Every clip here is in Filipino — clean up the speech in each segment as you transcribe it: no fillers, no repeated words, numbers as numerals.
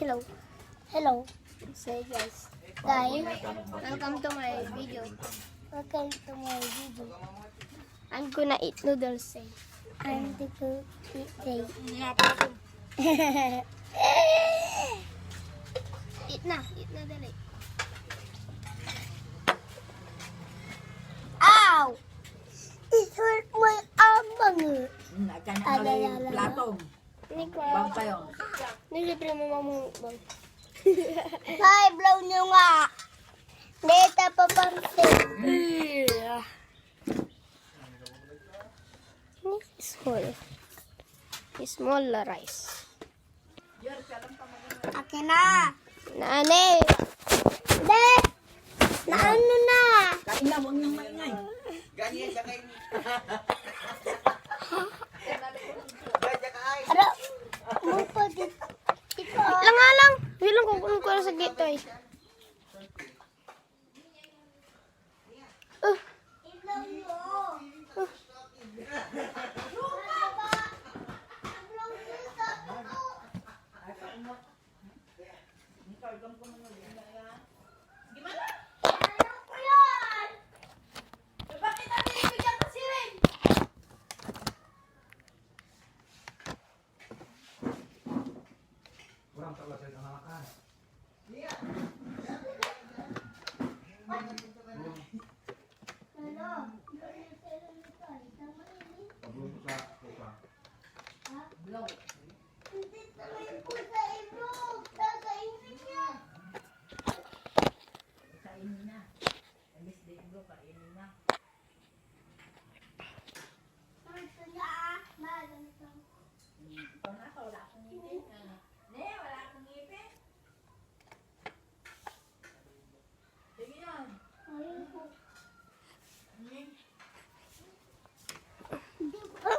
Hello. Hello. Say guys. Guys, welcome to my video. Welcome to my video. I'm gonna eat noodles. Say. I'm the good eat day. Eat na dali. Ow! It hurt my arm. Nakanya platong. Bang kayo. Nilibre mo mamubang. Hi, blow nyo nga. Neta pa pansin. Small rice. Akin na. Nane. De. Naano na. Kain lang, huwag niyong maingay. Ganyan siya kayo. Ara. Mo pa dito. Lang nga lang. Bilang ko sa gito eh.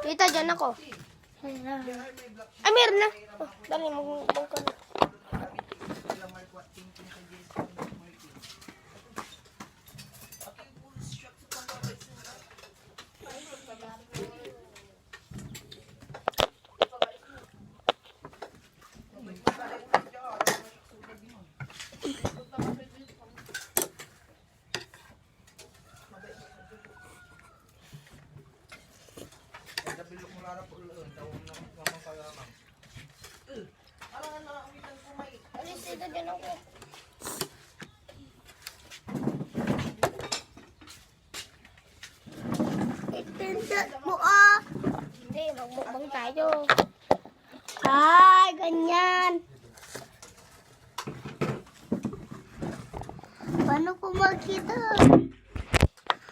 Tita, dyan ako. Ay, meron na. Oh, dali, magbang ka na. Alis, tita, dyan ako. Itindat mo ah. Hindi, magbukbang tayo. Ay, ganyan. Paano ko makita?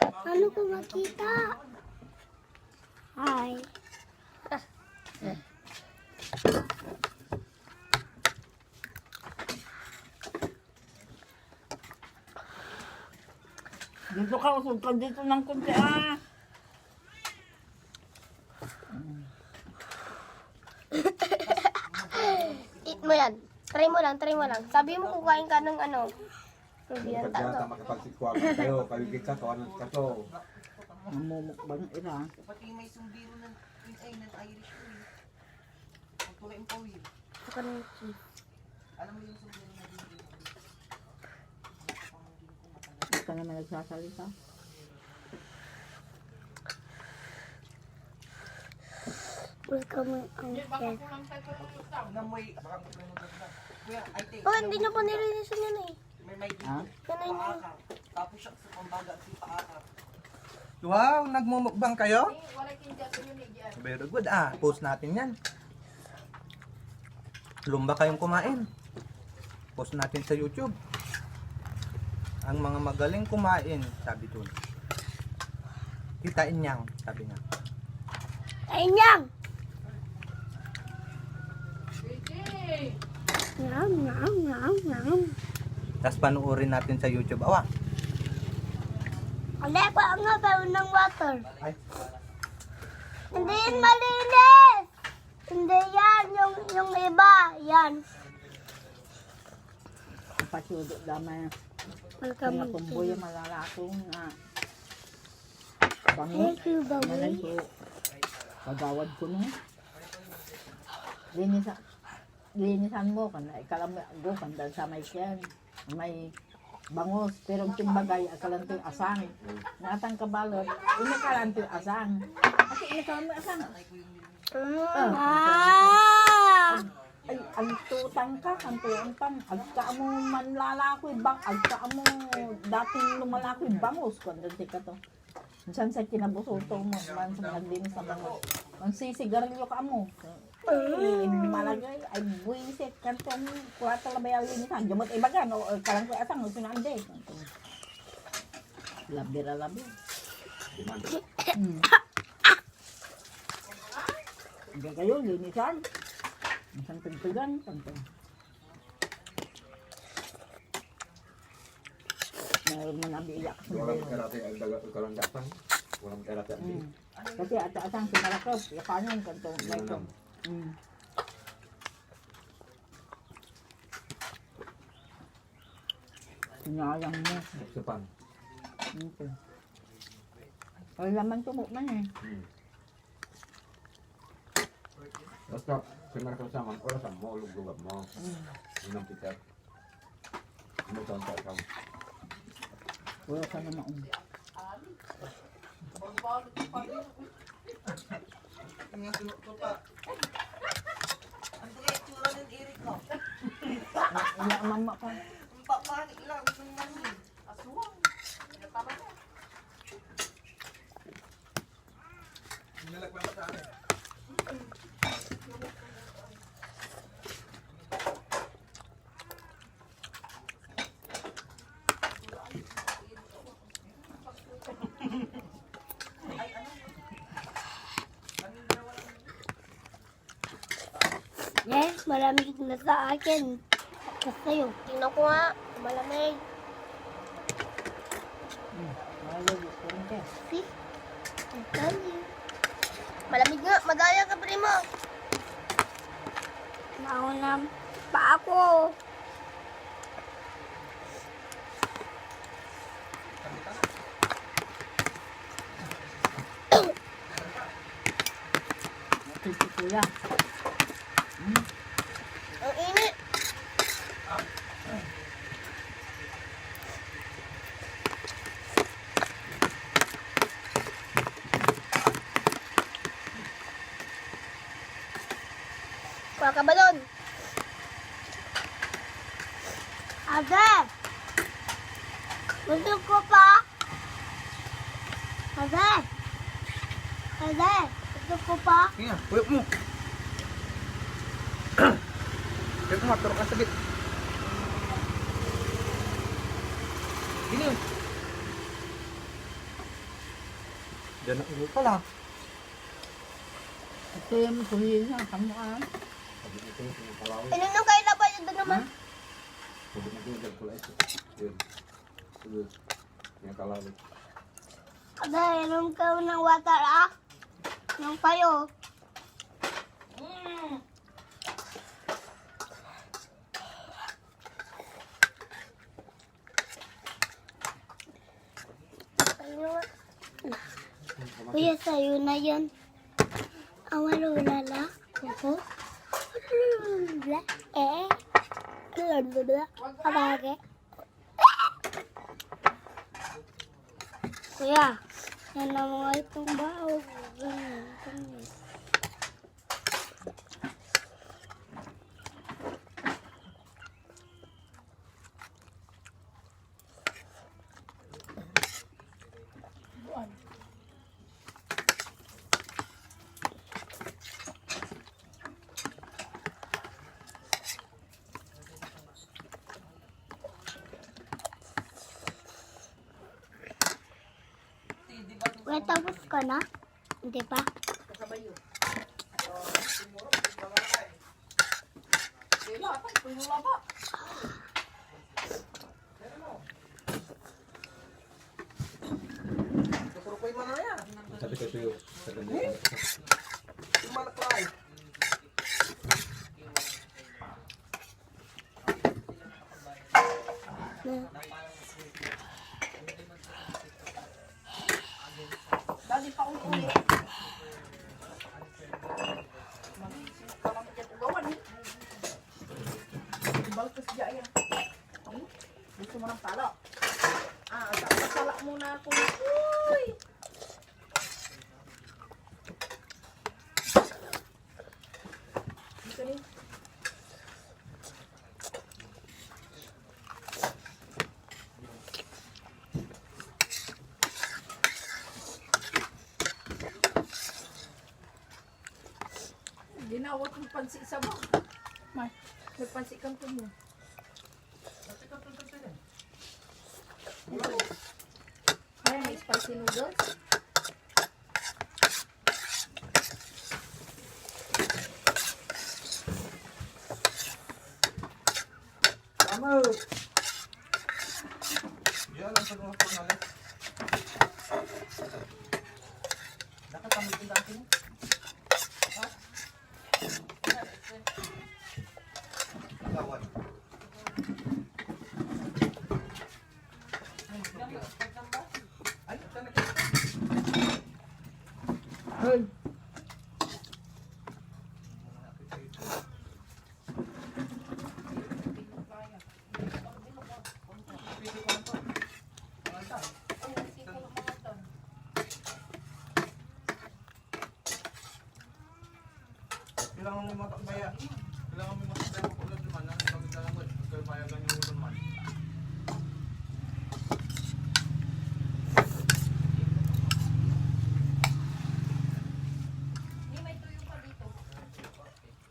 Paano ko makita? Ay. Dito ka, usog ka dito ng kunti ah. Eat mo yan. Try mo lang. Sabi mo kukain ka ng ano. Rubian Pagkata tato. makapagsikwa kayo, kayo kita to, anong kato. Namumukbang ira. Pati may sumbiro ng Irish oil. Ang tulay ang pawil. Alam mo yung sumbiro na din. Hindi ka naman nagsasalita. Welcome my uncle. Namoy, baka kulang na. Kuya, I think. Oh, hindi na po nilinisan yan eh. May Ha? dito. Paakap. Tapos siya sa pambaga si paakap. Wow, nagmumukbang kayo? Very good post natin yan. Lumba kayong kumain. Post natin sa YouTube. Ang mga magaling kumain, sabi doon. Kitain niyang, sabi niya. Ayun yan! Yum. Tapos panuorin natin sa YouTube. Awa. Hindi pa nga tayo ng water. Ay, Hindi yan malinis! Hindi yan, yung iba. Yan. Pasudo damay. Welcome Kaya tumboy malalatong nga. Bango. Thank you, Malay baby. ko. Pagawad ko no. Rini sa linisan mo kan ikalamgo kan dahil sa may kyan. May bangos pero yung bagay akalan to asang. Natang kabalot, ini kalan to asang. Kasi ini kalan mo asang. Ay, ang tutang ka, ang tutang. Agka mo manlalakoy bang, agka mo dating lumalakoy bangos kung dati ka to. Minsan sa kinabusuto mo, man sa naglinis sa bangos. Ang sisigarilyo ka mo. Malagay, ay buwisit ka to. Kuha talabayang linisan. Gamot ay bagan, o kalang ko atang, o sinande. Labira labi. Hindi kayo, linisan. Isang tagtagan, tagtag. Meron mo nabiiyak. Walang karate ang kalandapan. Walang karate ang di. Kasi ata-atang sinalakap, yakanyan kantong ito. Sinayang mo. Sepan. Ito. Ay laman tumok man eh. Basta, simarka sama, orasan mo, lugugab mo. Unang pitat. Ano saan sa ikaw? Wala ka na maong. Ang tuloy itsura ng Eric ko. Wala mama ka. Ang papani lang ng mani. Aswang. Tama na. Yes, malamig na sa akin. Kasi yung tingnan ko nga, malamig. Malamig, kurang ka. See? I'm telling you. Malamig nga, madaya ka, primo. Naunam pa ako. Ito kuya. Ang init. Kuha ka balon. Ate! Gusto ko pa? Ate! Ate! Gusto ko pa? Sige, puyok mo. Puyok mo, turok ka sa git. Gini. Diyan na ulo pala. Ito yung kuya na, kamuan. Sabi nito, yung kalawin. Inom nung kayo na ba yun doon naman? Sabi nito, yung kulay ito. Yun. Yun. Yung kalawin. Ate, inom ka ng water ah? Nung kayo. Kuya, sa'yo na yun. Awalulala. Ako. Abage. Kuya, yan na mga itong bao. Ganyan, ganyan. Kuya, tapos ka na? Hindi pa? Kasabay yun. Sabi ko sa'yo, sa ganda. Dali pa akong uwi. Magising ka lang dyan ugawan eh. Balkas dyan. Gusto mo ng talo? Sala muna ako. Uy! Dito rin. Ginawa kong pansi sa mo. Nagpansi kang tumo. Ay, may spicy noodles. Tama! Yan ang pag-uusap natin. Nakatamit yung dati mo? Gawad. Ay, tanay. Ay, Kailangan mo matakbaya. Kailangan mo matakbaya ko ulit naman. Ang pagdalang mo. Kaya payagan yung ulo naman. Hindi, may tuyo pa dito.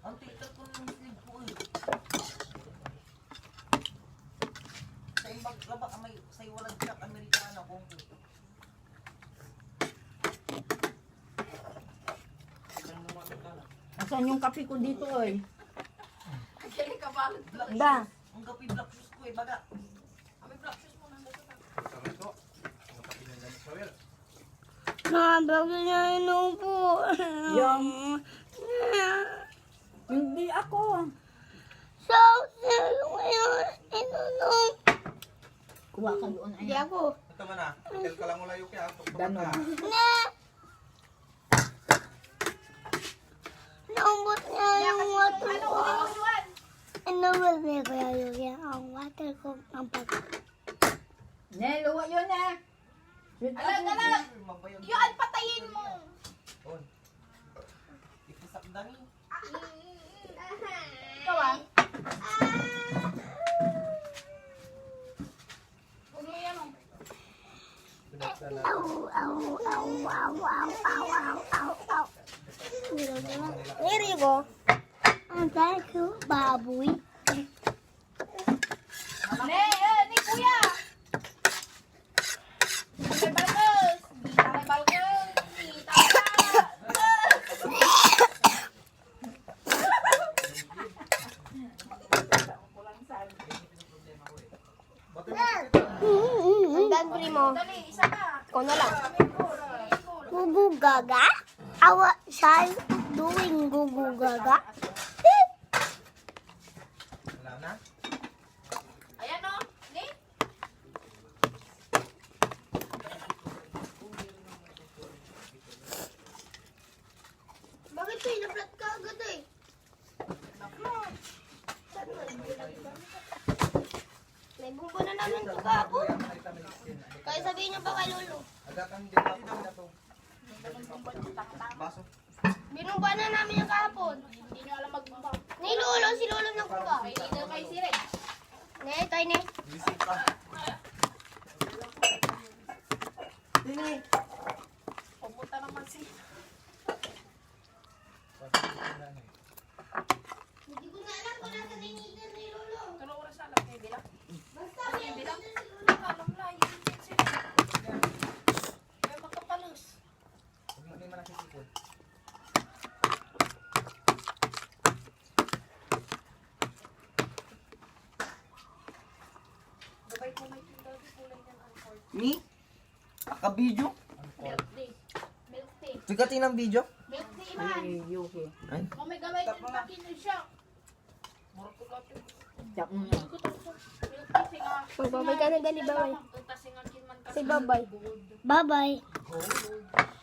Ang title ko ng sleeve ko eh. Sa ibang laba, may sa iwalag siya, Amerikano kung asan yung kape ko dito ay? kaya kabalot ko. Da. Ang gapi black shoes ko eh, baga. May black shoes mo nandito sa. Sabi ito. Ang kapinandan sa wel. Bago niya inupo. Yung, hindi ako. So, sino ngayon inunom? Kuha ka doon Hindi ay. ako. Ito man ah. Hotel ka lang mula yung kaya. Ganon. Na! Naubot niya yung water ko. Inuwal niya kaya yung ang water ko ang pag... Ne, luwa yun eh. Alag! Yan, patayin mo! On. Ikisakdani. Ikaw ah. Huwag mo yan oh. Ngiri ko. Ang dahil ko, baboy. Ni kuya! May balkos! Kita may balkos! Kita ka! Ang dagri mo. Dali, isa na! Ikaw na lang. Miracle! Gugugaga? Awa siya doing gugugaga? Wala na? Ayan o! Ni? Bakit kayo na-flat ka agad eh? May bumbo na namin ito kahapon. Kaya sabihin niyo pa kay Lolo. Agatan din ako na to. Baso. Binumba na namin yung kahapon. Hindi nyo alam magbumba. Ni Lolo, si Lolo nagkumba. May leader kay Sire. Ne, tayo ne. Bisip pa. Pupunta naman si... Hindi ko na alam kung nasa tinitin ni Lolo. Tulong oras na alam kayo, bilang. Basta Ano may yung bilang? tinitin si Lolo. Alam na, yun yung Sire. Kaya makapalos. Huwag mo naman nakikipon. Gabay ko may tindaw di kulay ng alcohol. Ni? Aka-video? Milk tea. Milk tea. Sigatin ang video? Milk tea man. Yuki. Kung may gabay din pakinig siya. Mura ko lahat yung... Tsak mo na. Milk tea, singa. Magbabay ka na dali, babay. Punta singa kinman ka. Si babay. Bye-bye. Gold.